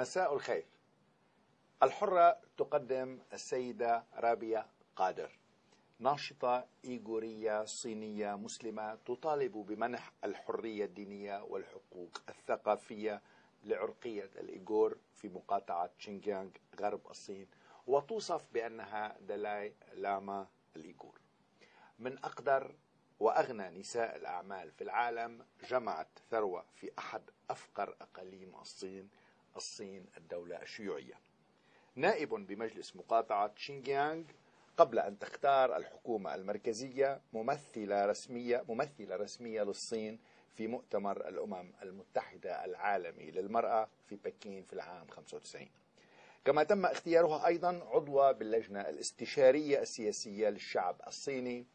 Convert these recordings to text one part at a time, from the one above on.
مساء الخير. الحرة تقدم السيدة رابية قادر، ناشطة إيغورية صينية مسلمة تطالب بمنح الحرية الدينية والحقوق الثقافية لعرقية الإيغور في مقاطعة شينجيانغ غرب الصين، وتوصف بأنها دالاي لاما الإيغور. من أقدر وأغنى نساء الأعمال في العالم، جمعت ثروة في أحد أفقر أقاليم الصين الدولة الشيوعية. نائب بمجلس مقاطعة شينجيانغ قبل أن تختار الحكومة المركزية ممثلة رسمية للصين في مؤتمر الأمم المتحدة العالمي للمرأة في بكين في العام 95. كما تم اختيارها أيضا عضوة باللجنة الاستشارية السياسية للشعب الصيني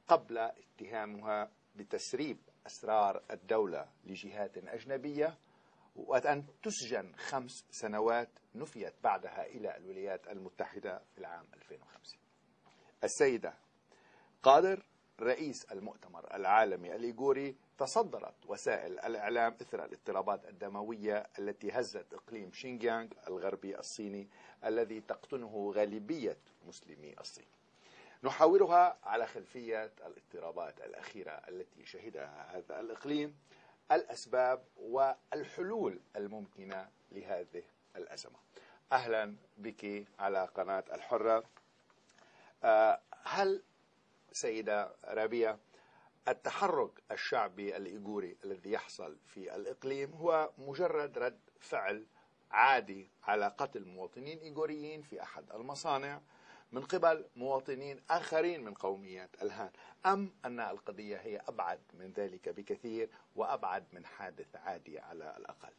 قبل اتهامها بتسريب أسرار الدولة لجهات أجنبية، وأن تسجن 5 سنوات نفيت بعدها إلى الولايات المتحدة في العام 2005. السيدة قادر رئيس المؤتمر العالمي الإيغوري تصدرت وسائل الإعلام إثر الاضطرابات الدموية التي هزت إقليم شينجيانغ الغربي الصيني الذي تقطنه غالبية مسلمي الصين. نحاورها على خلفية الاضطرابات الأخيرة التي شهدها هذا الإقليم، الأسباب والحلول الممكنة لهذه الأزمة. أهلا بك على قناة الحرة. هل سيدة رابية التحرك الشعبي الإيغوري الذي يحصل في الإقليم هو مجرد رد فعل عادي على قتل مواطنين إيغوريين في أحد المصانع من قبل مواطنين آخرين من قوميات الهان، أم أن القضية هي أبعد من ذلك بكثير وأبعد من حادث عادي على الأقل؟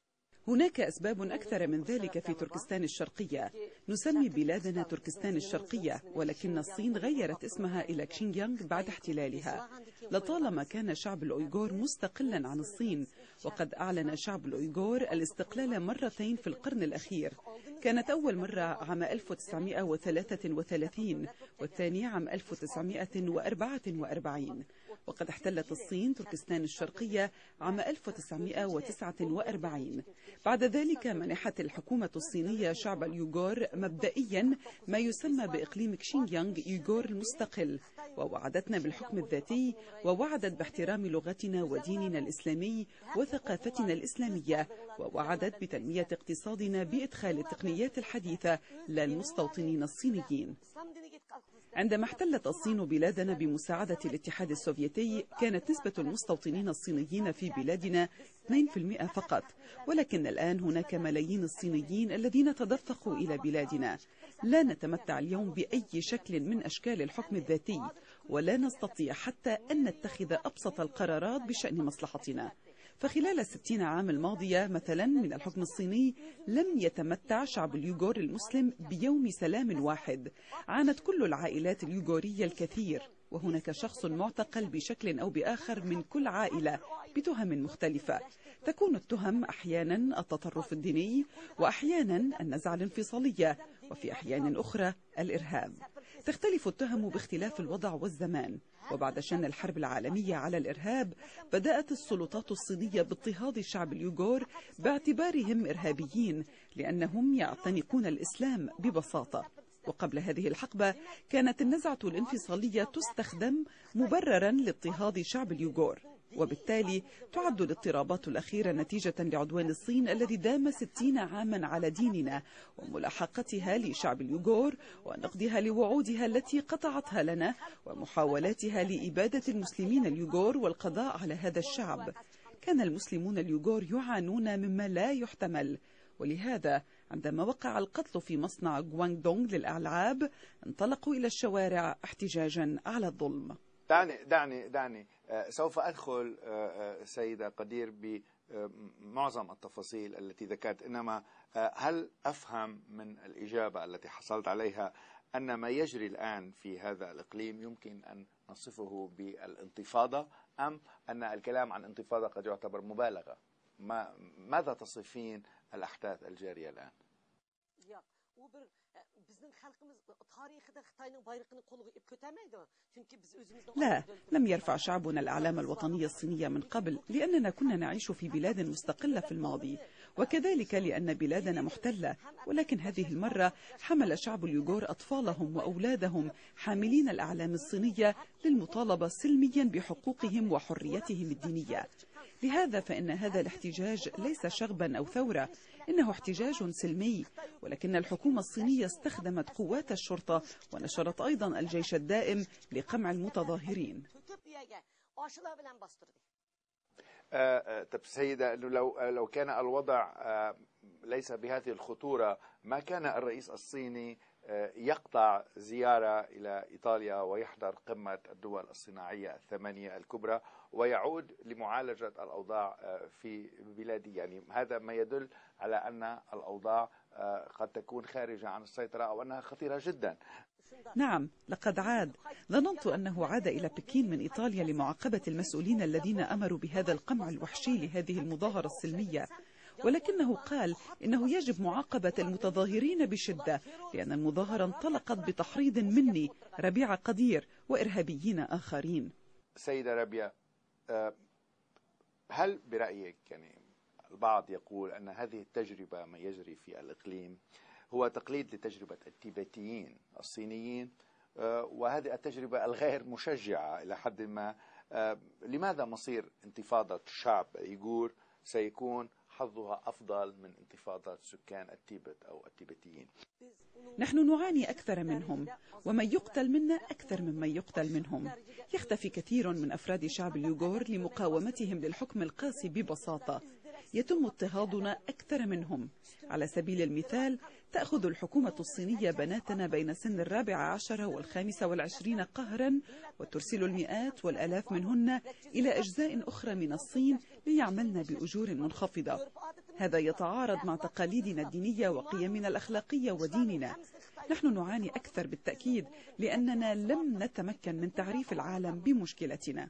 هناك أسباب أكثر من ذلك في تركستان الشرقية. نسمي بلادنا تركستان الشرقية، ولكن الصين غيرت اسمها إلى شينجيانغ بعد احتلالها. لطالما كان شعب الأويغور مستقلا عن الصين، وقد أعلن شعب الأويغور الاستقلال مرتين في القرن الأخير. كانت أول مرة عام 1933 والثانية عام 1944، وقد احتلت الصين تركستان الشرقية عام 1949. بعد ذلك منحت الحكومة الصينية شعب اليوغور مبدئيا ما يسمى بإقليم شينجيانغ يوغور المستقل، ووعدتنا بالحكم الذاتي، ووعدت باحترام لغتنا وديننا الإسلامي وثقافتنا الإسلامية، ووعدت بتنمية اقتصادنا بإدخال التقنيات الحديثة للمستوطنين الصينيين. عندما احتلت الصين بلادنا بمساعدة الاتحاد السوفيتي، كانت نسبة المستوطنين الصينيين في بلادنا 2% فقط، ولكن الآن هناك ملايين الصينيين الذين تدفقوا إلى بلادنا. لا نتمتع اليوم بأي شكل من أشكال الحكم الذاتي، ولا نستطيع حتى أن نتخذ أبسط القرارات بشأن مصلحتنا. فخلال 60 عام الماضية مثلا من الحكم الصيني لم يتمتع شعب اليوغور المسلم بيوم سلام واحد. عانت كل العائلات اليوغورية الكثير، وهناك شخص معتقل بشكل أو بآخر من كل عائلة بتهم مختلفة. تكون التهم أحيانا التطرف الديني، وأحيانا النزعة الانفصالية، وفي أحيان أخرى الإرهاب. تختلف التهم باختلاف الوضع والزمان. وبعد شن الحرب العالمية على الإرهاب، بدأت السلطات الصينية باضطهاد الشعب اليوغور باعتبارهم إرهابيين لأنهم يعتنقون الإسلام ببساطة. وقبل هذه الحقبة كانت النزعة الانفصالية تستخدم مبررا لاضطهاد شعب اليوغور، وبالتالي تعد الاضطرابات الأخيرة نتيجة لعدوان الصين الذي دام 60 عاما على ديننا، وملاحقتها لشعب اليوغور، ونقضها لوعودها التي قطعتها لنا، ومحاولاتها لإبادة المسلمين اليوغور والقضاء على هذا الشعب. كان المسلمون اليوغور يعانون مما لا يحتمل، ولهذا عندما وقع القتل في مصنع غواندونغ للألعاب انطلقوا إلى الشوارع احتجاجا على الظلم. دعني سوف أدخل سيدة قدير بمعظم التفاصيل التي ذكرت، إنما هل أفهم من الإجابة التي حصلت عليها أن ما يجري الآن في هذا الإقليم يمكن أن نصفه بالانتفاضة، أم أن الكلام عن انتفاضة قد يعتبر مبالغة؟ ماذا تصفين الأحداث الجارية الآن؟ لا، لم يرفع شعبنا الأعلام الوطنية الصينية من قبل، لأننا كنا نعيش في بلاد مستقلة في الماضي، وكذلك لأن بلادنا محتلة. ولكن هذه المرة حمل شعب اليوغور أطفالهم وأولادهم حاملين الأعلام الصينية للمطالبة سلميا بحقوقهم وحريتهم الدينية. لهذا فإن هذا الاحتجاج ليس شغبا أو ثورة، إنه احتجاج سلمي، ولكن الحكومة الصينية استخدمت قوات الشرطة ونشرت أيضا الجيش الدائم لقمع المتظاهرين. طب سيدة، لو كان الوضع ليس بهذه الخطورة، ما كان الرئيس الصيني يقطع زيارة إلى إيطاليا ويحضر قمة الدول الصناعية الثمانية الكبرى ويعود لمعالجة الأوضاع في بلاده؟ يعني هذا ما يدل على أن الأوضاع قد تكون خارجة عن السيطرة أو أنها خطيرة جدا. نعم، لقد عاد. ظننت أنه عاد إلى بكين من إيطاليا لمعاقبة المسؤولين الذين أمروا بهذا القمع الوحشي لهذه المظاهرة السلمية، ولكنه قال إنه يجب معاقبة المتظاهرين بشدة، لأن المظاهرة انطلقت بتحريض مني، ربيعة قدير، وإرهابيين آخرين. سيدة ربيع، هل برأيك، يعني البعض يقول أن هذه التجربة ما يجري في الإقليم هو تقليد لتجربة التيبتيين الصينيين، وهذه التجربة الغير مشجعة إلى حد ما، لماذا مصير انتفاضة الشعب الإيغور سيكون حظها أفضل من انتفاضة سكان التيبت أو التيبتيين؟ نحن نعاني أكثر منهم، ومن يقتل منا أكثر ممن يقتل منهم. يختفي كثير من أفراد شعب اليوغور لمقاومتهم للحكم القاسي ببساطة. يتم اضطهادنا أكثر منهم. على سبيل المثال، تأخذ الحكومة الصينية بناتنا بين سن 14 و25 قهرا، وترسل المئات والآلاف منهن إلى أجزاء أخرى من الصين ليعملن بأجور منخفضة. هذا يتعارض مع تقاليدنا الدينية وقيمنا الأخلاقية وديننا. نحن نعاني أكثر بالتأكيد لأننا لم نتمكن من تعريف العالم بمشكلتنا.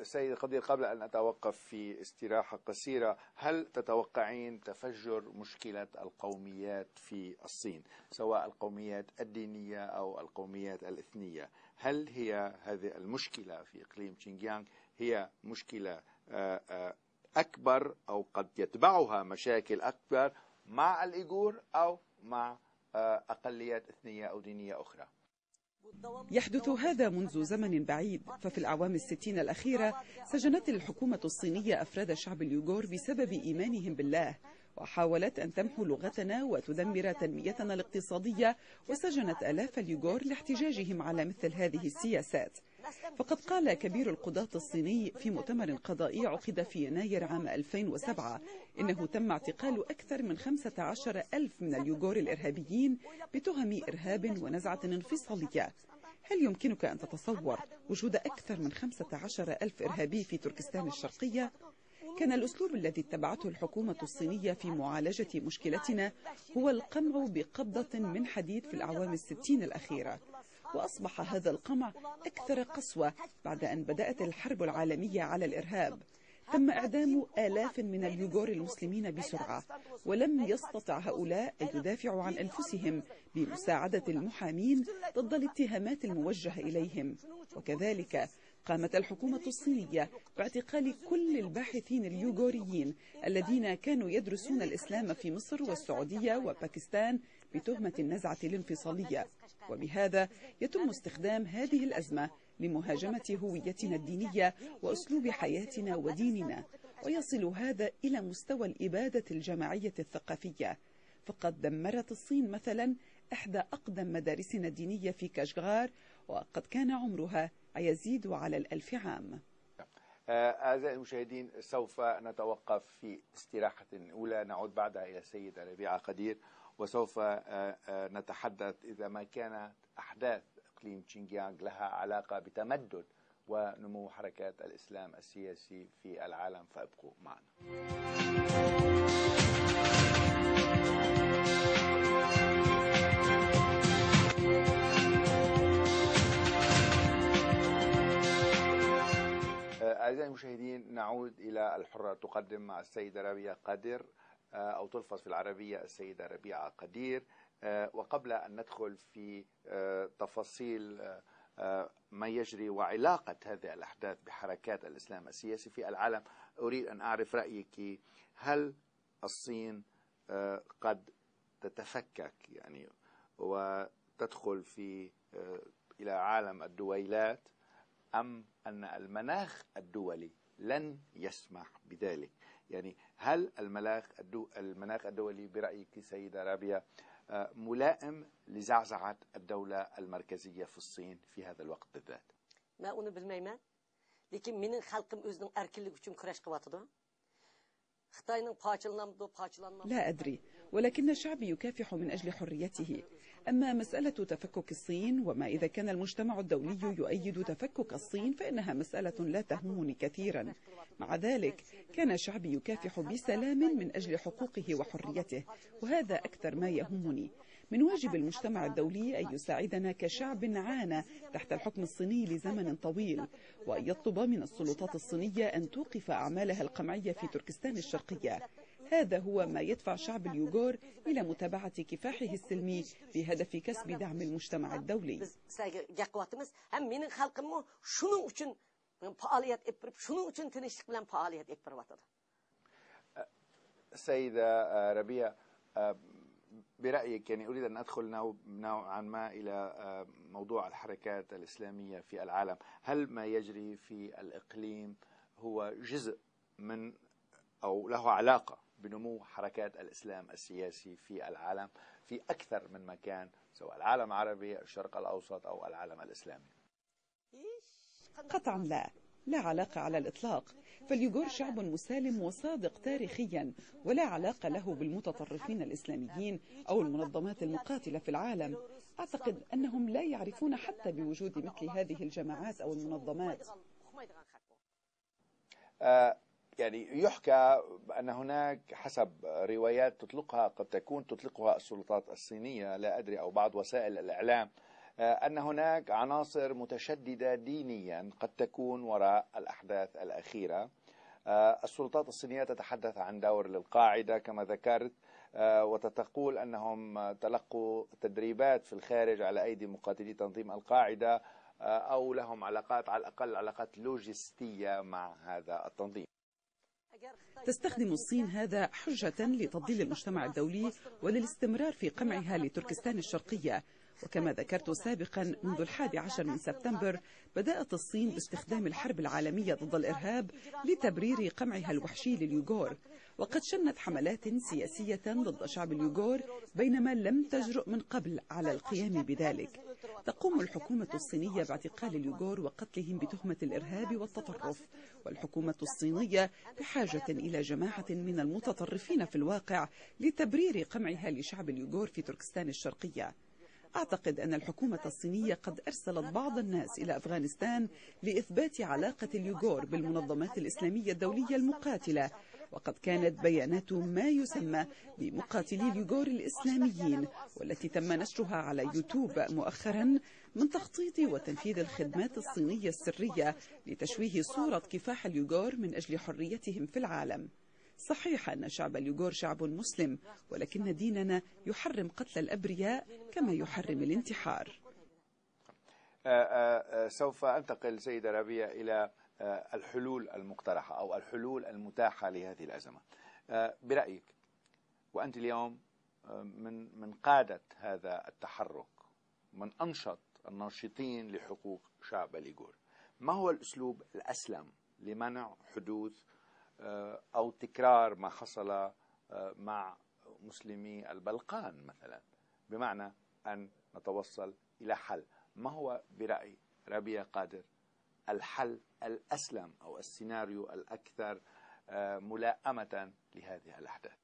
سيد قدير، قبل أن أتوقف في استراحة قصيرة، هل تتوقعين تفجر مشكلة القوميات في الصين، سواء القوميات الدينية أو القوميات الإثنية؟ هل هي هذه المشكلة في إقليم شينجيانغ هي مشكلة أكبر، أو قد يتبعها مشاكل أكبر مع الإيغور أو مع أقليات إثنية أو دينية أخرى؟ يحدث هذا منذ زمن بعيد. ففي الأعوام 60 الأخيرة سجنت الحكومة الصينية أفراد شعب اليوغور بسبب إيمانهم بالله، وحاولت أن تمحو لغتنا وتدمر تنميتنا الاقتصادية، وسجنت آلاف اليوغور لاحتجاجهم على مثل هذه السياسات. فقد قال كبير القضاة الصيني في مؤتمر قضائي عقد في يناير عام 2007 إنه تم اعتقال أكثر من 15,000 من اليوغور الإرهابيين بتهم إرهاب ونزعة انفصالية. هل يمكنك أن تتصور وجود أكثر من 15,000 إرهابي في تركستان الشرقية؟ كان الأسلوب الذي اتبعته الحكومة الصينية في معالجة مشكلتنا هو القمع بقبضة من حديد في الأعوام 60 الأخيرة، وأصبح هذا القمع أكثر قسوة بعد أن بدأت الحرب العالمية على الإرهاب. تم إعدام آلاف من اليوغور المسلمين بسرعة، ولم يستطع هؤلاء أن يدافعوا عن أنفسهم بمساعدة المحامين ضد الاتهامات الموجهة إليهم. وكذلك قامت الحكومة الصينية باعتقال كل الباحثين اليوغوريين الذين كانوا يدرسون الإسلام في مصر والسعودية وباكستان بتهمة النزعة الانفصالية. وبهذا يتم استخدام هذه الأزمة لمهاجمة هويتنا الدينية وأسلوب حياتنا وديننا، ويصل هذا إلى مستوى الإبادة الجماعية الثقافية. فقد دمرت الصين مثلا إحدى أقدم مدارسنا الدينية في كاشغار، وقد كان عمرها يزيد على 1000 عام. أعزائي المشاهدين، سوف نتوقف في استراحة أولى، نعود بعدها إلى السيدة ربيعة قدير، وسوف نتحدث إذا ما كانت أحداث إقليم شينجيانغ لها علاقة بتمدد ونمو حركات الإسلام السياسي في العالم، فابقوا معنا. أعزائي المشاهدين، نعود إلى الحرة تقدم مع السيدة ربيعة قدير، أو تلفظ في العربية السيدة ربيعة قدير. وقبل أن ندخل في تفاصيل ما يجري وعلاقة هذه الأحداث بحركات الإسلام السياسي في العالم، أريد أن أعرف رأيك. هل الصين قد تتفكك يعني وتدخل إلى عالم الدويلات، أم أن المناخ الدولي لن يسمح بذلك؟ يعني هل المناخ الدولي برأيك سيدة رابية ملائم لزعزعة الدولة المركزية في الصين في هذا الوقت بالذات؟ ما أنا بالميمان، لكن من خلقهم أذن أركلك وشون كراش قواتهم. لا أدري، ولكن الشعب يكافح من أجل حريته. أما مسألة تفكك الصين، وما إذا كان المجتمع الدولي يؤيد تفكك الصين، فإنها مسألة لا تهمني كثيرا. مع ذلك كان الشعب يكافح بسلام من أجل حقوقه وحريته، وهذا أكثر ما يهمني. من واجب المجتمع الدولي أن يساعدنا كشعب عانى تحت الحكم الصيني لزمن طويل، وأن يطلب من السلطات الصينية أن توقف أعمالها القمعية في تركستان الشرقية. هذا هو ما يدفع شعب اليوغور إلى متابعة كفاحه السلمي بهدف كسب دعم المجتمع الدولي. سيدة ربيع، برأيك يعني أريد أن أدخل نوعا ما إلى موضوع الحركات الإسلامية في العالم. هل ما يجري في الإقليم هو جزء من أو له علاقة بنمو حركات الإسلام السياسي في العالم في أكثر من مكان، سواء العالم العربي، الشرق الأوسط أو العالم الإسلامي؟ قطعا لا علاقة على الإطلاق. فاليوغور شعب مسالم وصادق تاريخيا، ولا علاقة له بالمتطرفين الإسلاميين أو المنظمات المقاتلة في العالم. أعتقد أنهم لا يعرفون حتى بوجود مثل هذه الجماعات أو المنظمات. يعني يحكى أن هناك حسب روايات قد تكون تطلقها السلطات الصينية، لا أدري، أو بعض وسائل الإعلام، أن هناك عناصر متشددة دينيا قد تكون وراء الأحداث الأخيرة. السلطات الصينية تتحدث عن دور للقاعدة كما ذكرت، وتقول أنهم تلقوا تدريبات في الخارج على أيدي مقاتلي تنظيم القاعدة، أو لهم علاقات على الأقل علاقات لوجستية مع هذا التنظيم. تستخدم الصين هذا حجة لتضليل المجتمع الدولي وللاستمرار في قمعها لتركستان الشرقية. وكما ذكرت سابقا، منذ 11 من سبتمبر بدأت الصين باستخدام الحرب العالمية ضد الإرهاب لتبرير قمعها الوحشي لليوغور، وقد شنت حملات سياسية ضد شعب اليوغور بينما لم تجرؤ من قبل على القيام بذلك. تقوم الحكومة الصينية باعتقال اليوغور وقتلهم بتهمة الإرهاب والتطرف، والحكومة الصينية بحاجة إلى جماعة من المتطرفين في الواقع لتبرير قمعها لشعب اليوغور في تركستان الشرقية. أعتقد أن الحكومة الصينية قد أرسلت بعض الناس إلى أفغانستان لإثبات علاقة اليوغور بالمنظمات الإسلامية الدولية المقاتلة، وقد كانت بيانات ما يسمى بمقاتلي اليوغور الإسلاميين، والتي تم نشرها على يوتيوب مؤخرا، من تخطيط وتنفيذ الخدمات الصينية السرية لتشويه صورة كفاح اليوغور من أجل حريتهم في العالم. صحيح أن شعب اليوغور شعب مسلم، ولكن ديننا يحرم قتل الأبرياء كما يحرم الانتحار. سوف أنتقل سيدة ربيع إلى الحلول المقترحة أو الحلول المتاحة لهذه الأزمة. برأيك، وأنت اليوم من قادة هذا التحرك، من أنشط الناشطين لحقوق شعب اليوغور، ما هو الأسلوب الأسلم لمنع حدوث أو تكرار ما حصل مع مسلمي البلقان مثلا، بمعنى أن نتوصل إلى حل؟ ما هو برأي ربيع قادر الحل الأسلم أو السيناريو الأكثر ملائمة لهذه الأحداث؟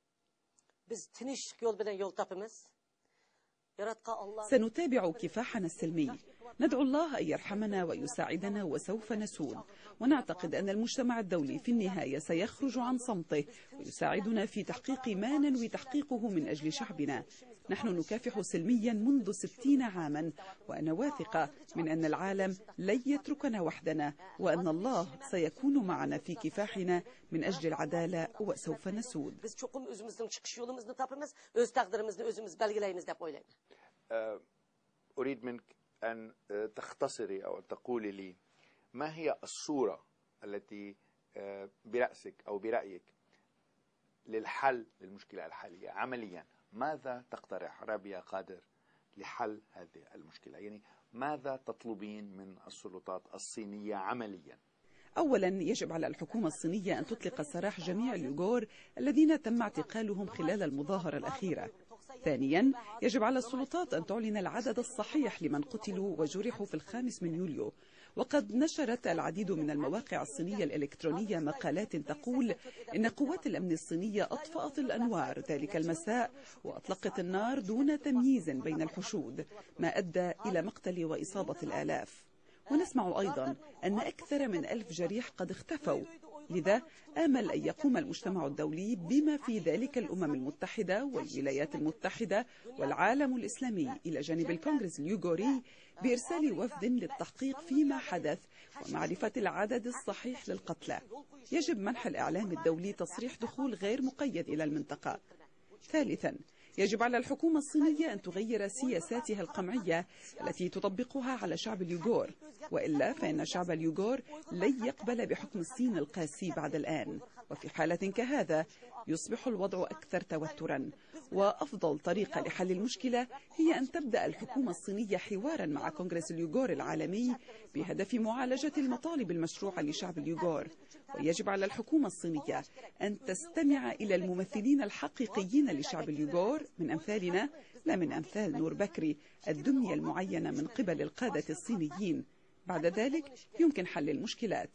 سنتابع كفاحنا السلمي، ندعو الله أن يرحمنا ويساعدنا وسوف نسود، ونعتقد أن المجتمع الدولي في النهاية سيخرج عن صمته ويساعدنا في تحقيق ما ننوي تحقيقه من أجل شعبنا. نحن نكافح سلميا منذ 60 عاما، وأنا واثقة من أن العالم لن يتركنا وحدنا، وأن الله سيكون معنا في كفاحنا من أجل العدالة وسوف نسود. أريد منك أن تختصري أو تقولي لي ما هي الصورة التي برأسك أو برأيك للحل للمشكلة الحالية عمليا. ماذا تقترح رابية قادر لحل هذه المشكلة؟ يعني ماذا تطلبين من السلطات الصينية عمليا؟ أولا، يجب على الحكومة الصينية أن تطلق سراح جميع اليوغور الذين تم اعتقالهم خلال المظاهرة الأخيرة. ثانيا، يجب على السلطات أن تعلن العدد الصحيح لمن قتلوا وجرحوا في 5 يوليو. وقد نشرت العديد من المواقع الصينية الإلكترونية مقالات تقول إن قوات الأمن الصينية أطفأت الأنوار ذلك المساء وأطلقت النار دون تمييز بين الحشود، ما أدى إلى مقتل وإصابة الآلاف. ونسمع أيضا أن أكثر من 1000 جريح قد اختفوا. لذا آمل أن يقوم المجتمع الدولي بما في ذلك الأمم المتحدة والولايات المتحدة والعالم الإسلامي إلى جانب الكونغرس اليوغوري بإرسال وفد للتحقيق فيما حدث ومعرفة العدد الصحيح للقتلى. يجب منح الإعلام الدولي تصريح دخول غير مقيد إلى المنطقة. ثالثا، يجب على الحكومة الصينية أن تغير سياساتها القمعية التي تطبقها على شعب اليوغور، وإلا فإن شعب اليوغور لن يقبل بحكم الصين القاسي بعد الآن، وفي حالة كهذا يصبح الوضع أكثر توترا. وأفضل طريقة لحل المشكلة هي أن تبدأ الحكومة الصينية حوارا مع كونغرس اليوغور العالمي بهدف معالجة المطالب المشروعة لشعب اليوغور. ويجب على الحكومة الصينية أن تستمع إلى الممثلين الحقيقيين لشعب اليوغور من أمثالنا لا من أمثال نور بكري الدمية المعينة من قبل القادة الصينيين. بعد ذلك يمكن حل المشكلات.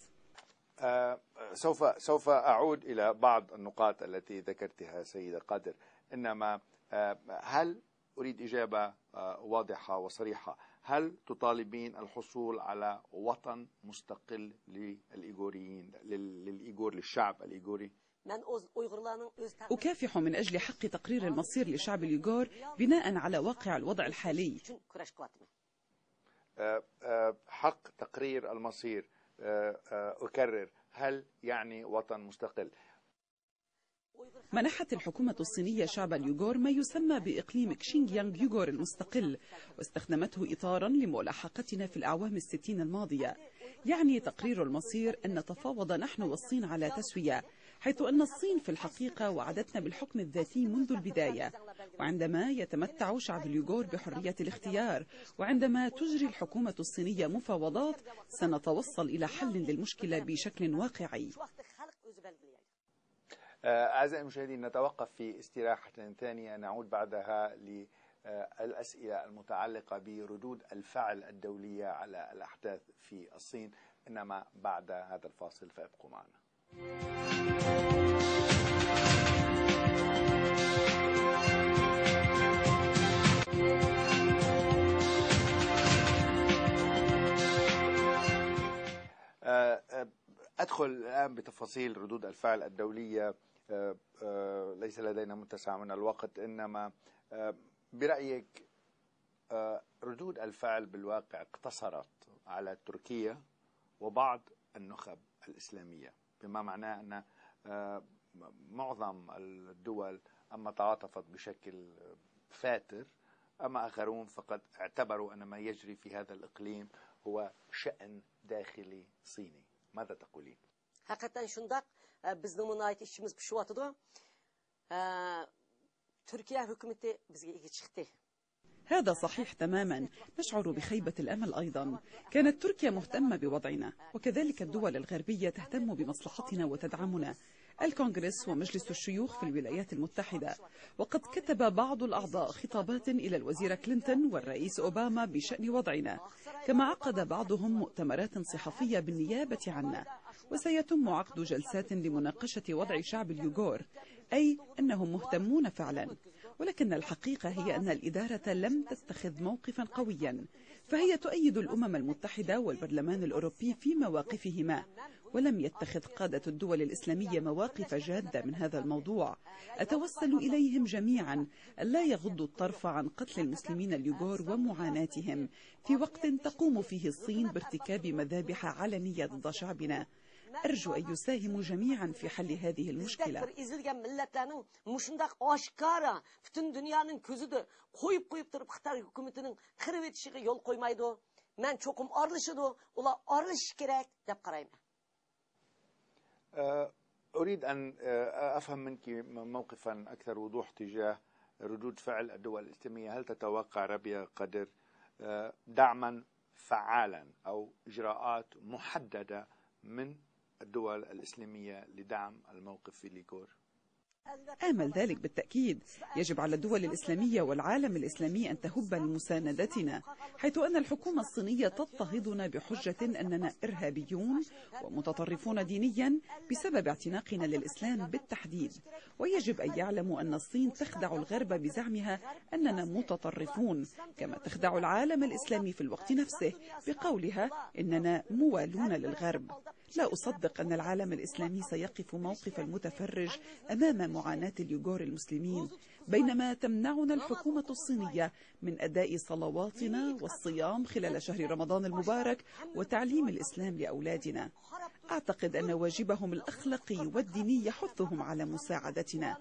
سوف أعود إلى بعض النقاط التي ذكرتها سيدة قادر، إنما هل أريد إجابة واضحة وصريحة، هل تطالبين الحصول على وطن مستقل للإيغوريين للشعب الإيغوري؟ أكافح من أجل حق تقرير المصير لشعب اليوغور بناء على واقع الوضع الحالي. حق تقرير المصير، أكرر، هل يعني وطن مستقل؟ منحت الحكومة الصينية شعب اليوغور ما يسمى بإقليم كشينجيانغ يوغور المستقل، واستخدمته إطارا لملاحقتنا في الأعوام 60 الماضية. يعني تقرير المصير أن نتفاوض نحن والصين على تسوية، حيث أن الصين في الحقيقة وعدتنا بالحكم الذاتي منذ البداية. وعندما يتمتع شعب اليوغور بحرية الاختيار، وعندما تجري الحكومة الصينية مفاوضات، سنتوصل إلى حل للمشكلة بشكل واقعي. أعزائي المشاهدين، نتوقف في استراحة ثانية، نعود بعدها للأسئلة المتعلقة بردود الفعل الدولية على الأحداث في الصين، إنما بعد هذا الفاصل، فابقوا معنا. أدخل الآن بتفاصيل ردود الفعل الدولية. ليس لدينا متسع من الوقت، إنما برأيك ردود الفعل بالواقع اقتصرت على تركيا وبعض النخب الإسلامية، بما معناه أن معظم الدول أما تعاطفت بشكل فاتر، أما آخرون فقد اعتبروا أن ما يجري في هذا الإقليم هو شأن داخلي صيني. ماذا تقولين؟ حقيقة شندق bizning munayet işimiz pişiyotidu. Türkiye hükümeti bizge çıktı. هذا صحيح تماما. نشعر بخيبة الأمل أيضا. كانت تركيا مهتمة بوضعنا، وكذلك الدول الغربية تهتم بمصلحتنا وتدعمنا، الكونغرس ومجلس الشيوخ في الولايات المتحدة. وقد كتب بعض الأعضاء خطابات إلى الوزير كلينتون والرئيس أوباما بشأن وضعنا، كما عقد بعضهم مؤتمرات صحفية بالنيابة عنا. وسيتم عقد جلسات لمناقشة وضع شعب اليوغور، أي أنهم مهتمون فعلا. ولكن الحقيقة هي أن الإدارة لم تتخذ موقفا قويا، فهي تؤيد الأمم المتحدة والبرلمان الأوروبي في مواقفهما، ولم يتخذ قادة الدول الإسلامية مواقف جادة من هذا الموضوع. أتوسل إليهم جميعا ألا يغضوا الطرف عن قتل المسلمين اليوغور ومعاناتهم في وقت تقوم فيه الصين بارتكاب مذابح علنية ضد شعبنا. أرجو أن يساهموا جميعا في حل هذه المشكلة. أريد أن أفهم منك موقفا أكثر وضوح تجاه ردود فعل الدول الإسلامية. هل تتوقع ربيع قدر دعما فعالا أو إجراءات محددة من الدول الإسلامية لدعم الموقف في الإيغور؟ آمل ذلك بالتأكيد. يجب على الدول الإسلامية والعالم الإسلامي أن تهب لمساندتنا، حيث أن الحكومة الصينية تضطهدنا بحجة أننا إرهابيون ومتطرفون دينيا بسبب اعتناقنا للإسلام بالتحديد. ويجب أن يعلموا أن الصين تخدع الغرب بزعمها أننا متطرفون، كما تخدع العالم الإسلامي في الوقت نفسه بقولها إننا موالون للغرب. لا أصدق أن العالم الإسلامي سيقف موقف المتفرج أمام معاناة اليوغور المسلمين، بينما تمنعنا الحكومة الصينية من أداء صلواتنا والصيام خلال شهر رمضان المبارك وتعليم الإسلام لأولادنا. أعتقد أن واجبهم الأخلاقي والديني يحثهم على مساعدتنا.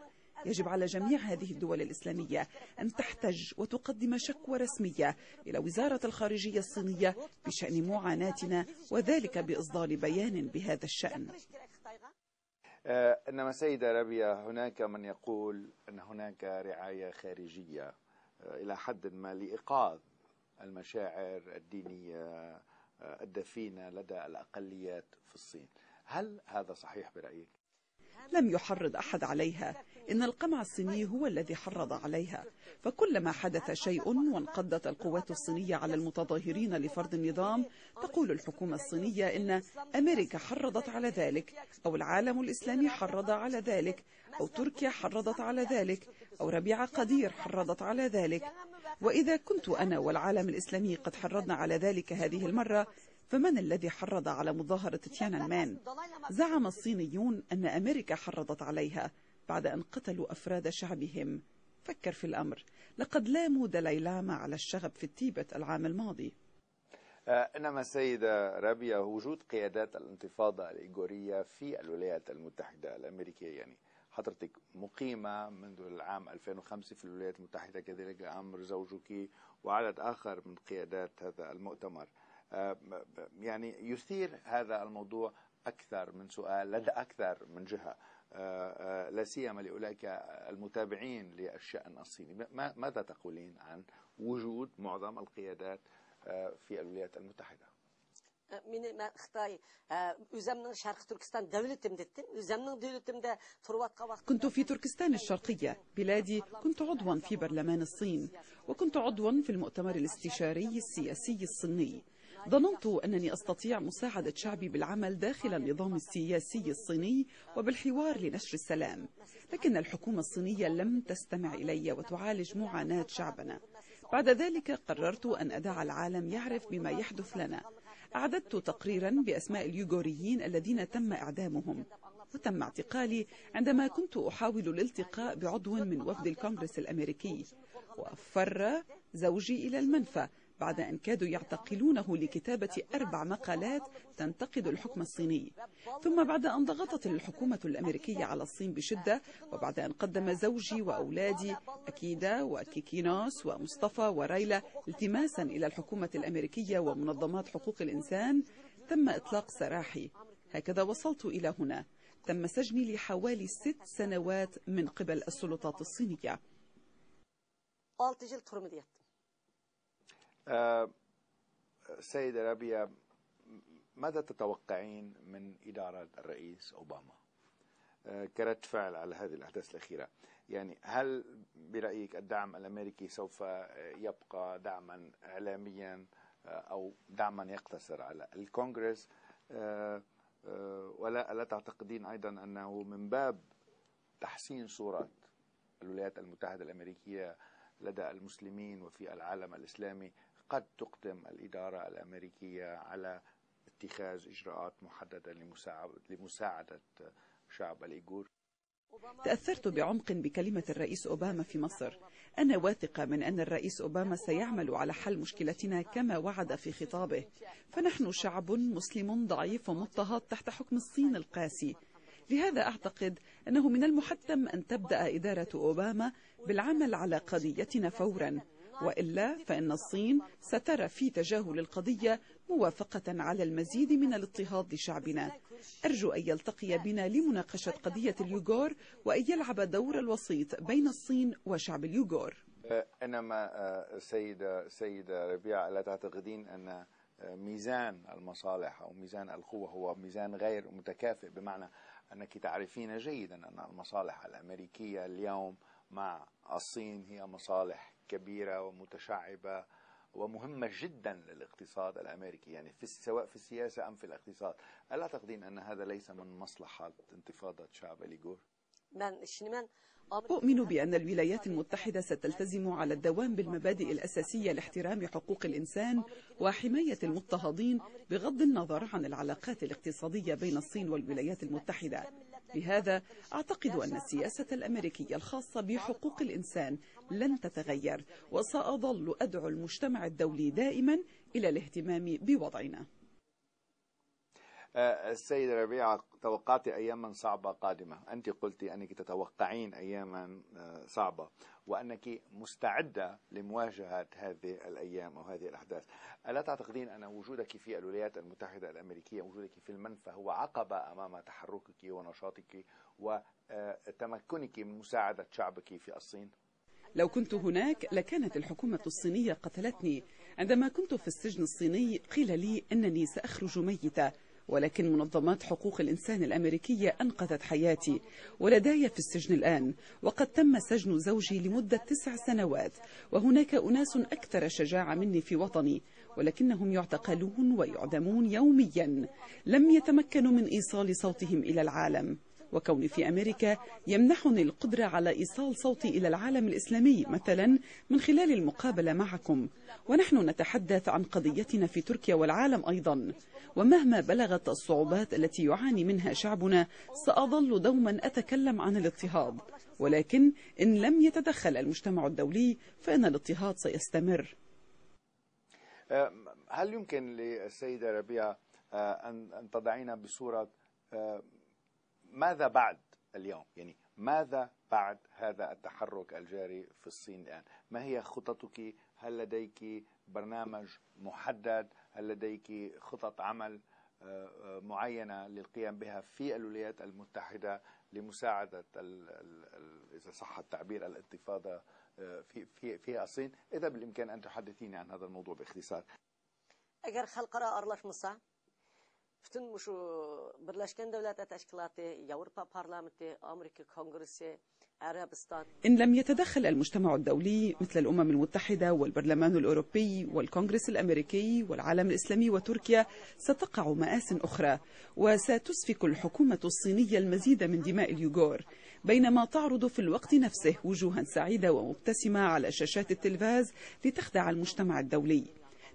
يجب على جميع هذه الدول الإسلامية أن تحتج وتقدم شكوى رسمية إلى وزارة الخارجية الصينية بشأن معاناتنا، وذلك بإصدار بيان بهذا الشأن. إنما سيدة ربيع، هناك من يقول أن هناك رعاية خارجية إلى حد ما لإيقاظ المشاعر الدينية الدفينة لدى الأقليات في الصين. هل هذا صحيح برأيك؟ لم يحرض أحد عليها، إن القمع الصيني هو الذي حرض عليها. فكلما حدث شيء وانقضت القوات الصينية على المتظاهرين لفرض النظام، تقول الحكومة الصينية إن أمريكا حرضت على ذلك، أو العالم الإسلامي حرض على ذلك، أو تركيا حرضت على ذلك، أو ربيعة قدير حرضت على ذلك. وإذا كنت أنا والعالم الإسلامي قد حرضنا على ذلك هذه المرة، فمن الذي حرض على مظاهرة تيانانمان؟ زعم الصينيون أن أمريكا حرضت عليها بعد أن قتلوا أفراد شعبهم. فكر في الأمر، لقد لاموا دالاي لاما على الشغب في التيبت العام الماضي. إنما السيدة ربيع، وجود قيادات الانتفاضة الإيغورية في الولايات المتحدة الأمريكية، يعني حضرتك مقيمة منذ العام 2005 في الولايات المتحدة، كذلك أمر زوجك وعدد آخر من قيادات هذا المؤتمر، يعني يثير هذا الموضوع أكثر من سؤال لدى أكثر من جهة، لا سيما لأولئك المتابعين للشأن الصيني. ماذا تقولين عن وجود معظم القيادات في الولايات المتحدة؟ من ما خطاي özümnің شرق تركستان دولتم دتم özümnің دولتمdə turvatqa vaqt. كنت في تركستان الشرقية بلادي. كنت عضوا في برلمان الصين، وكنت عضوا في المؤتمر الاستشاري السياسي الصيني. ظننت أنني أستطيع مساعدة شعبي بالعمل داخل النظام السياسي الصيني وبالحوار لنشر السلام، لكن الحكومة الصينية لم تستمع إلي وتعالج معاناة شعبنا. بعد ذلك قررت أن أدع العالم يعرف بما يحدث لنا. أعددت تقريرا بأسماء اليوغوريين الذين تم إعدامهم، وتم اعتقالي عندما كنت أحاول الالتقاء بعضو من وفد الكونغرس الأمريكي، وفر زوجي إلى المنفى بعد أن كادوا يعتقلونه لكتابة 4 مقالات تنتقد الحكم الصيني. ثم بعد أن ضغطت الحكومة الأمريكية على الصين بشدة، وبعد أن قدم زوجي وأولادي أكيدا وكيكينوس ومصطفى وريلا التماسا إلى الحكومة الأمريكية ومنظمات حقوق الإنسان، تم إطلاق سراحي. هكذا وصلت إلى هنا. تم سجني لحوالي 6 سنوات من قبل السلطات الصينية. سيدة ربيع، ماذا تتوقعين من إدارة الرئيس أوباما كرد فعل على هذه الأحداث الأخيرة؟ يعني هل برأيك الدعم الأمريكي سوف يبقى دعما إعلاميا أو دعما يقتصر على الكونغرس، ولا تعتقدين أيضا أنه من باب تحسين صورة الولايات المتحدة الأمريكية لدى المسلمين وفي العالم الإسلامي قد تقدم الإدارة الأمريكية على اتخاذ إجراءات محددة لمساعدة شعب الإيغور. تأثرت بعمق بكلمة الرئيس أوباما في مصر. أنا واثقة من أن الرئيس أوباما سيعمل على حل مشكلتنا كما وعد في خطابه، فنحن شعب مسلم ضعيف ومضطهد تحت حكم الصين القاسي. لهذا أعتقد أنه من المحتم أن تبدأ إدارة أوباما بالعمل على قضيتنا فورا، وإلا فإن الصين سترى في تجاهل القضية موافقة على المزيد من الاضطهاد لشعبنا. أرجو أن يلتقي بنا لمناقشة قضية اليوغور وأن يلعب دور الوسيط بين الصين وشعب اليوغور. إنما سيدة ربيع، ألا تعتقدين أن ميزان المصالح أو ميزان القوة هو ميزان غير متكافئ، بمعنى أنك تعرفين جيدا أن المصالح الأمريكية اليوم مع الصين هي مصالح كبيرة ومتشعبة ومهمة جدا للاقتصاد الأمريكي، يعني سواء في السياسة أم في الاقتصاد. ألا تعتقدين أن هذا ليس من مصلحة انتفاضة شعب الإيغور؟ أؤمن بأن الولايات المتحدة ستلتزم على الدوام بالمبادئ الأساسية لاحترام حقوق الإنسان وحماية المضطهدين بغض النظر عن العلاقات الاقتصادية بين الصين والولايات المتحدة. لهذا أعتقد أن السياسة الأمريكية الخاصة بحقوق الإنسان لن تتغير، وسأظل أدعو المجتمع الدولي دائما إلى الاهتمام بوضعنا. السيدة ربيعة، توقعت أياما صعبة قادمة. أنت قلت أنك تتوقعين أياما صعبة وأنك مستعدة لمواجهة هذه الأيام أو هذه الأحداث. ألا تعتقدين أن وجودك في الولايات المتحدة الأمريكية، وجودك في المنفى، هو عقبة أمام تحركك ونشاطك وتمكنك من مساعدة شعبك في الصين؟ لو كنت هناك لكانت الحكومة الصينية قتلتني. عندما كنت في السجن الصيني قيل لي أنني سأخرج ميتة، ولكن منظمات حقوق الإنسان الأمريكية أنقذت حياتي، ولدي في السجن الآن، وقد تم سجن زوجي لمدة 9 سنوات. وهناك أناس أكثر شجاعة مني في وطني، ولكنهم يعتقلون ويعدمون يوميا. لم يتمكنوا من إيصال صوتهم إلى العالم، وكوني في أمريكا يمنحني القدرة على إيصال صوتي إلى العالم الإسلامي، مثلا من خلال المقابلة معكم. ونحن نتحدث عن قضيتنا في تركيا والعالم أيضا. ومهما بلغت الصعوبات التي يعاني منها شعبنا، سأظل دوما أتكلم عن الاضطهاد، ولكن إن لم يتدخل المجتمع الدولي فإن الاضطهاد سيستمر. هل يمكن للسيدة ربيع أن تضعينا بصورة ماذا بعد اليوم؟ يعني ماذا بعد هذا التحرك الجاري في الصين الآن؟ ما هي خططك؟ هل لديك برنامج محدد؟ هل لديك خطط عمل معينة للقيام بها في الولايات المتحدة لمساعدة إذا صح التعبير الانتفاضة في الصين؟ إذا بالإمكان أن تحدثيني عن هذا الموضوع باختصار. أجر خلقرا أرلاشمسا bütün şu Birleşken Devletler Teşkilatı, Avrupa Parlamenti, Amerika Kongresi, عربستان. إن لم يتدخل المجتمع الدولي مثل الأمم المتحدة والبرلمان الأوروبي والكونغرس الأمريكي والعالم الإسلامي وتركيا، ستقع مآسٍ أخرى، وستسفك الحكومة الصينية المزيد من دماء اليوغور، بينما تعرض في الوقت نفسه وجوها سعيدة ومبتسمة على شاشات التلفاز لتخدع المجتمع الدولي.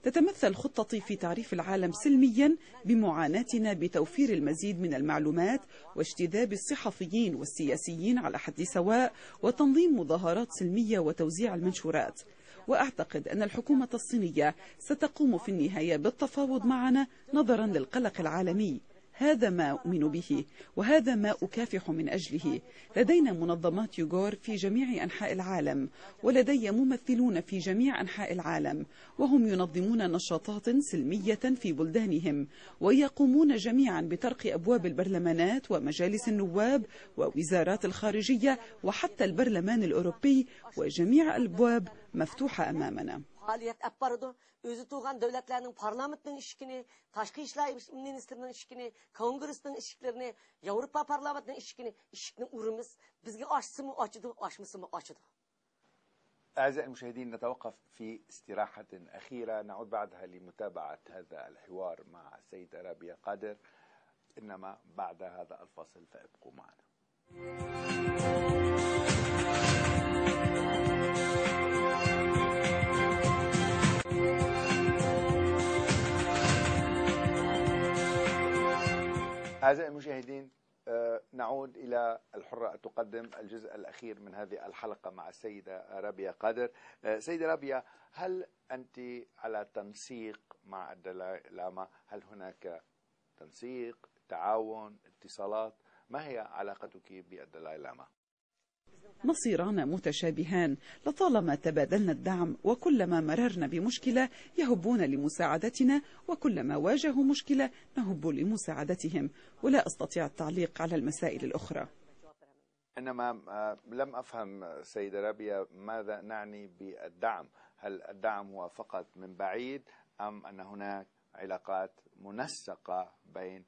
تتمثل خطتي في تعريف العالم سلميا بمعاناتنا بتوفير المزيد من المعلومات واجتذاب الصحفيين والسياسيين على حد سواء وتنظيم مظاهرات سلمية وتوزيع المنشورات. وأعتقد أن الحكومة الصينية ستقوم في النهاية بالتفاوض معنا نظرا للقلق العالمي. هذا ما أؤمن به وهذا ما أكافح من أجله. لدينا منظمات يوغور في جميع أنحاء العالم، ولدي ممثلون في جميع أنحاء العالم، وهم ينظمون نشاطات سلمية في بلدانهم، ويقومون جميعا بطرق أبواب البرلمانات ومجالس النواب ووزارات الخارجية وحتى البرلمان الأوروبي، وجميع الأبواب مفتوحة أمامنا. Faaliyet yapardı. Özü tuğan devletlerinin parlamentinin işini, taşkı işler ministerinin işini, kongresinin işlerini, Avrupa parlamentinin işini urumuz. Bizge açsı mı açıdı, açması mı açıdı. أعزائي المشاهدين، نتوقف في استراحة أخيرة نعود بعدها لمتابعة هذا الحوار مع السيدة رابية قادر، إنما بعد هذا الفاصل فابقوا معنا. أعزائي المشاهدين، نعود إلى الحرة تقدم الجزء الأخير من هذه الحلقة مع السيدة رابية قادر. سيدة رابية، هل أنت على تنسيق مع الدلاي لاما؟ هل هناك تنسيق، تعاون، اتصالات؟ ما هي علاقتك بالدلاي لاما؟ مصيران متشابهان، لطالما تبادلنا الدعم، وكلما مررنا بمشكلة يهبون لمساعدتنا، وكلما واجهوا مشكلة نهب لمساعدتهم، ولا أستطيع التعليق على المسائل الأخرى. إنما لم أفهم سيدة رابية ماذا نعني بالدعم. هل الدعم هو فقط من بعيد، أم أن هناك علاقات منسقة بين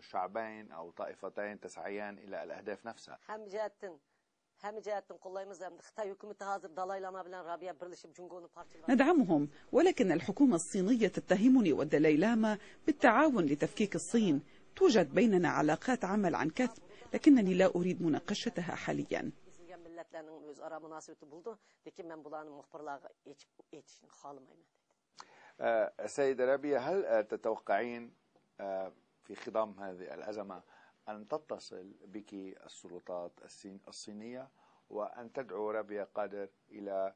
شعبين أو طائفتين تسعيان إلى الأهداف نفسها؟ ندعمهم، ولكن الحكومة الصينية تتهمني والدلاي لاما بالتعاون لتفكيك الصين. توجد بيننا علاقات عمل عن كثب، لكنني لا أريد مناقشتها حاليا. سيدة رابية، هل تتوقعين في خضم هذه الأزمة أن تتصل بك السلطات الصينية وأن تدعو رابية قادر إلى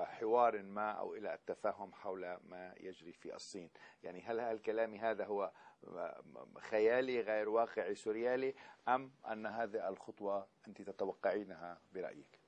حوار ما أو إلى التفاهم حول ما يجري في الصين؟ يعني هل كلامي هذا هو خيالي غير واقعي سوريالي، أم أن هذه الخطوة أنت تتوقعينها برأيك؟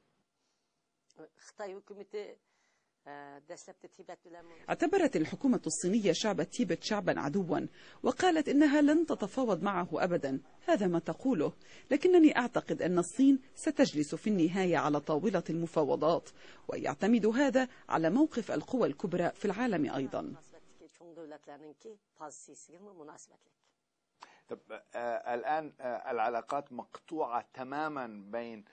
اعتبرت الحكومة الصينية شعب تيبت شعبا عدوا، وقالت إنها لن تتفاوض معه أبدا. هذا ما تقوله، لكنني أعتقد أن الصين ستجلس في النهاية على طاولة المفاوضات، ويعتمد هذا على موقف القوى الكبرى في العالم أيضا. الآن العلاقات مقطوعة تماما بين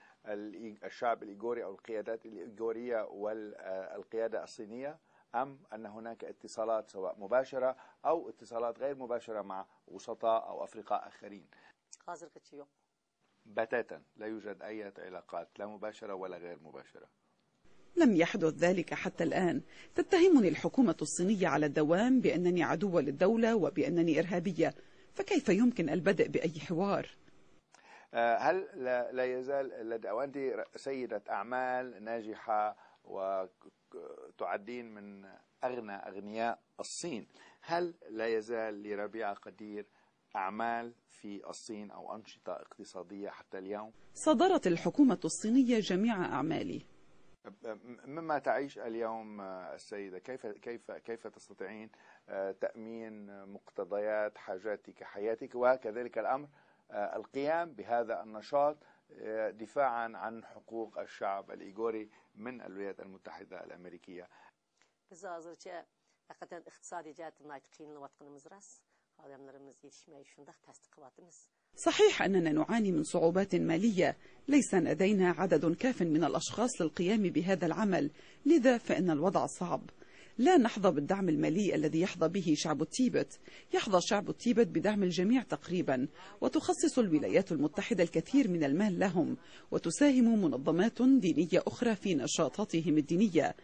الشعب الإيغوري أو القيادات الإيغورية والقيادة الصينية، أم أن هناك اتصالات سواء مباشرة أو اتصالات غير مباشرة مع وسطاء أو أفرقاء آخرين؟ بتاتا لا يوجد أي علاقات، لا مباشرة ولا غير مباشرة. لم يحدث ذلك حتى الآن. تتهمني الحكومة الصينية على الدوام بأنني عدوة للدولة وبأنني إرهابية، فكيف يمكن البدء بأي حوار؟ هل لا يزال وأنت سيدة أعمال ناجحة وتعدين من أغنى أغنياء الصين، هل لا يزال لربيعة قدير أعمال في الصين أو أنشطة اقتصادية حتى اليوم؟ صدرت الحكومة الصينية جميع أعمالي. مما تعيش اليوم السيدة، كيف تستطيعين تأمين مقتضيات حاجاتك حياتك، وكذلك الأمر القيام بهذا النشاط دفاعا عن حقوق الشعب الإيغوري من الولايات المتحدة الأمريكية؟ صحيح أننا نعاني من صعوبات مالية، ليس لدينا عدد كاف من الأشخاص للقيام بهذا العمل، لذا فإن الوضع صعب. لا نحظى بالدعم المالي الذي يحظى به شعب التيبت. يحظى شعب التيبت بدعم الجميع تقريبا، وتخصص الولايات المتحدة الكثير من المال لهم، وتساهم منظمات دينية أخرى في نشاطاتهم الدينية.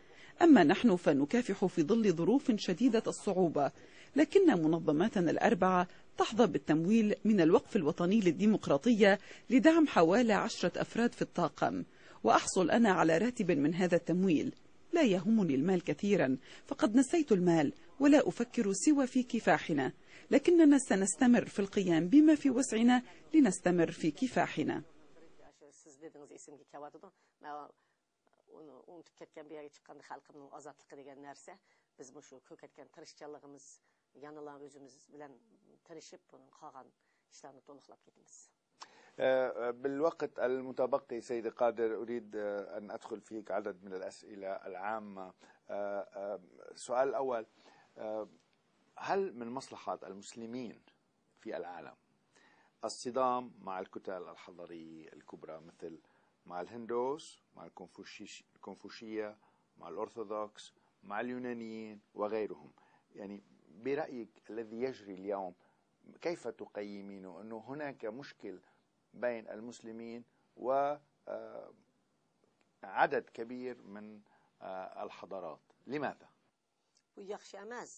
أما نحن فنكافح في ظل ظروف شديدة الصعوبة، لكن منظماتنا الأربعة تحظى بالتمويل من الوقف الوطني للديمقراطية لدعم حوالي 10 أفراد في الطاقم، وأحصل أنا على راتب من هذا التمويل. لا يهمني المال كثيرا، فقد نسيت المال ولا أفكر سوى في كفاحنا، لكننا سنستمر في القيام بما في وسعنا لنستمر في كفاحنا. بالوقت المتبقي سيدي قادر، أريد أن أدخل فيك عدد من الأسئلة العامة. السؤال الأول، هل من مصلحة المسلمين في العالم الصدام مع الكتل الحضارية الكبرى مثل مع الهندوس، مع الكونفوشية، مع الأرثوذكس، مع اليونانيين وغيرهم؟ يعني برأيك الذي يجري اليوم كيف تقيمينه؟ أنه هناك مشكل بين المسلمين وعدد كبير من الحضارات، لماذا؟ Bu yaxşı əməz.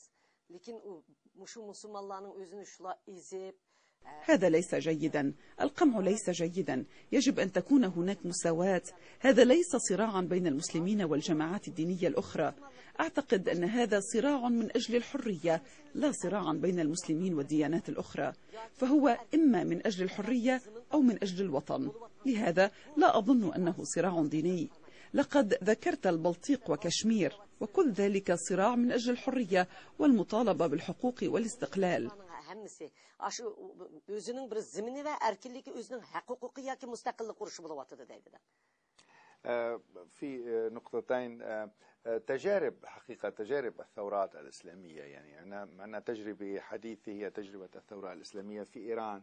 هذا ليس جيدا، القمع ليس جيدا، يجب أن تكون هناك مساواة. هذا ليس صراعا بين المسلمين والجماعات الدينية الأخرى. أعتقد أن هذا صراع من أجل الحرية، لا صراعا بين المسلمين والديانات الأخرى، فهو إما من أجل الحرية أو من أجل الوطن. لهذا لا أظن أنه صراع ديني. لقد ذكرت البلطيق وكشمير، وكل ذلك صراع من أجل الحرية والمطالبة بالحقوق والاستقلال. في نقطتين، تجارب الثورات الإسلامية، يعني أنا تجربة حديثة هي تجربة الثورة الإسلامية في إيران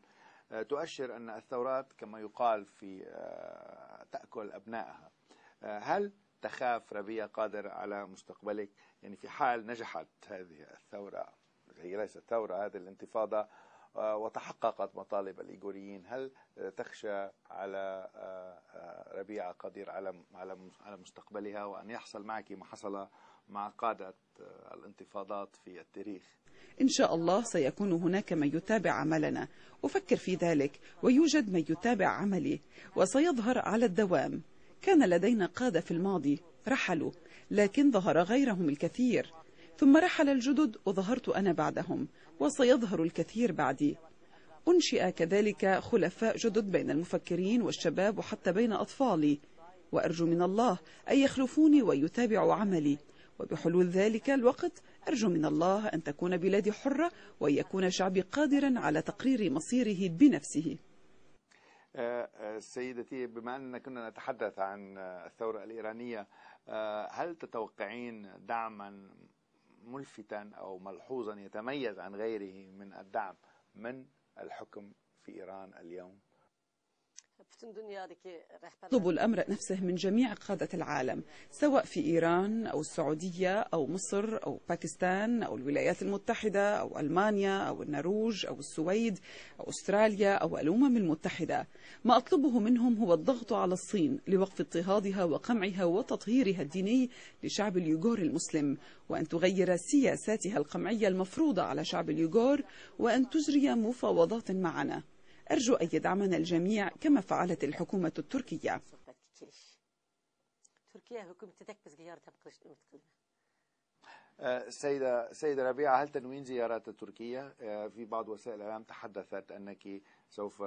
تؤشر أن الثورات كما يقال تأكل أبنائها. هل تخاف ربيع قادر على مستقبلك؟ يعني في حال نجحت هذه الثورة، هي ليست ثورة، هذه الانتفاضة، وتحققت مطالب الإيغوريين، هل تخشى على ربيع قادر على مستقبلها، وأن يحصل معك ما حصل مع قادة الانتفاضات في التاريخ؟ إن شاء الله سيكون هناك من يتابع عملنا، أفكر في ذلك، ويوجد من يتابع عملي، وسيظهر على الدوام. كان لدينا قادة في الماضي رحلوا، لكن ظهر غيرهم الكثير، ثم رحل الجدد وظهرت أنا بعدهم، وسيظهر الكثير بعدي. أنشئ كذلك خلفاء جدد بين المفكرين والشباب وحتى بين أطفالي، وأرجو من الله أن يخلفوني ويتابعوا عملي، وبحلول ذلك الوقت أرجو من الله أن تكون بلادي حرة وأن يكون شعبي قادرا على تقرير مصيره بنفسه. سيدتي، بما أننا كنا نتحدث عن الثورة الإيرانية، هل تتوقعين دعما ملفتا أو ملحوظا يتميز عن غيره من الدعم من الحكم في إيران اليوم؟ يطلب الأمر نفسه من جميع قادة العالم، سواء في إيران أو السعودية أو مصر أو باكستان أو الولايات المتحدة أو ألمانيا أو النرويج أو السويد أو أستراليا أو الأمم المتحدة. ما أطلبه منهم هو الضغط على الصين لوقف اضطهادها وقمعها وتطهيرها الديني لشعب اليوغور المسلم، وأن تغير سياساتها القمعية المفروضة على شعب اليوغور، وأن تجري مفاوضات معنا. أرجو أن يدعمنا الجميع كما فعلت الحكومة التركية. سيدة ربيعة، هل تنوين زيارات تركيا؟ في بعض وسائل الإعلام تحدثت أنك سوف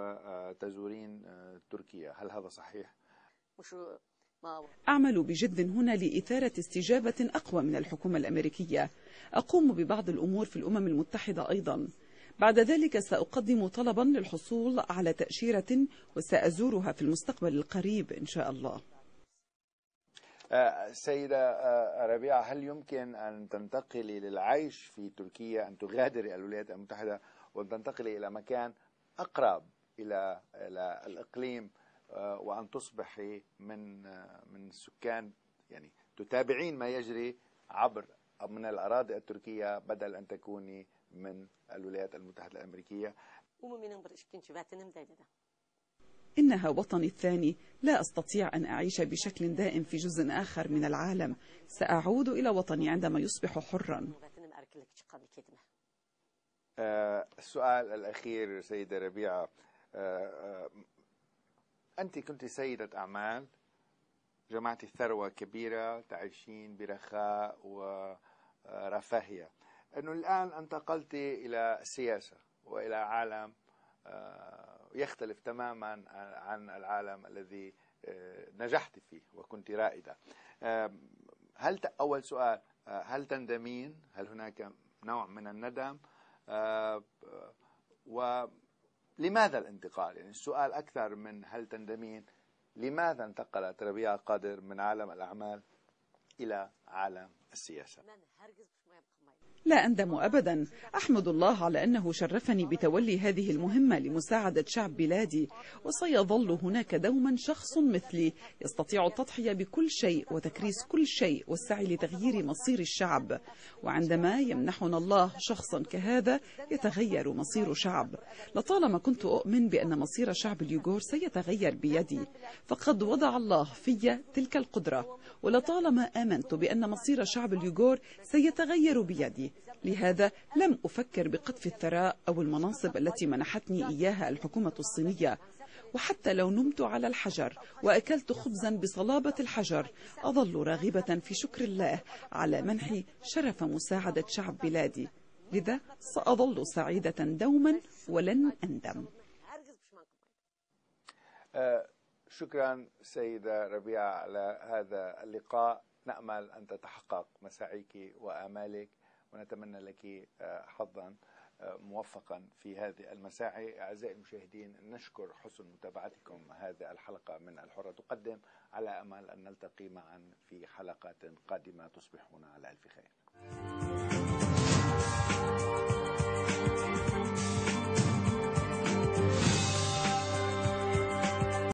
تزورين تركيا، هل هذا صحيح؟ أعمل بجد هنا لإثارة استجابة أقوى من الحكومة الأمريكية. أقوم ببعض الأمور في الأمم المتحدة أيضا. بعد ذلك سأقدم طلبا للحصول على تأشيرة وسأزورها في المستقبل القريب إن شاء الله. سيدة ربيعة، هل يمكن أن تنتقلي للعيش في تركيا، أن تغادري الولايات المتحدة وتنتقلي إلى مكان أقرب إلى الإقليم، وأن تصبحي من السكان، يعني تتابعين ما يجري من الأراضي التركية بدل أن تكوني من الولايات المتحدة الأمريكية؟ إنها وطني الثاني، لا أستطيع أن أعيش بشكل دائم في جزء آخر من العالم. سأعود إلى وطني عندما يصبح حرا. السؤال الأخير سيدة ربيعة، أنت كنت سيدة أعمال، جمعت ثروة كبيرة، تعيشين برخاء ورفاهية، أنه الآن انتقلت إلى السياسة وإلى عالم يختلف تماما عن العالم الذي نجحت فيه وكنت رائدة. أول سؤال، هل تندمين؟ هل هناك نوع من الندم؟ ولماذا الانتقال؟ يعني السؤال أكثر من هل تندمين، لماذا انتقلت ربيعة قادر من عالم الأعمال إلى عالم السياسة؟ لا أندم أبدا. أحمد الله على أنه شرفني بتولي هذه المهمة لمساعدة شعب بلادي، وسيظل هناك دوما شخص مثلي يستطيع التضحية بكل شيء وتكريس كل شيء والسعي لتغيير مصير الشعب. وعندما يمنحنا الله شخصا كهذا يتغير مصير شعب. لطالما كنت أؤمن بأن مصير شعب اليوغور سيتغير بيدي، فقد وضع الله في تلك القدرة. ولطالما آمنت بأن مصير شعب اليوغور سيتغير بيدي، لهذا لم أفكر بقطف الثراء أو المناصب التي منحتني إياها الحكومة الصينية. وحتى لو نمت على الحجر وأكلت خبزا بصلابة الحجر، أظل راغبة في شكر الله على منحي شرف مساعدة شعب بلادي. لذا سأظل سعيدة دوما ولن أندم. شكرا سيدة ربيعة على هذا اللقاء. نأمل أن تتحقق مساعيك وآمالك، ونتمنى لك حظا موفقا في هذه المساعي. أعزائي المشاهدين، نشكر حسن متابعتكم هذه الحلقة من الحرة تقدم، على أمل أن نلتقي معا في حلقات قادمة. تصبحون على ألف خير.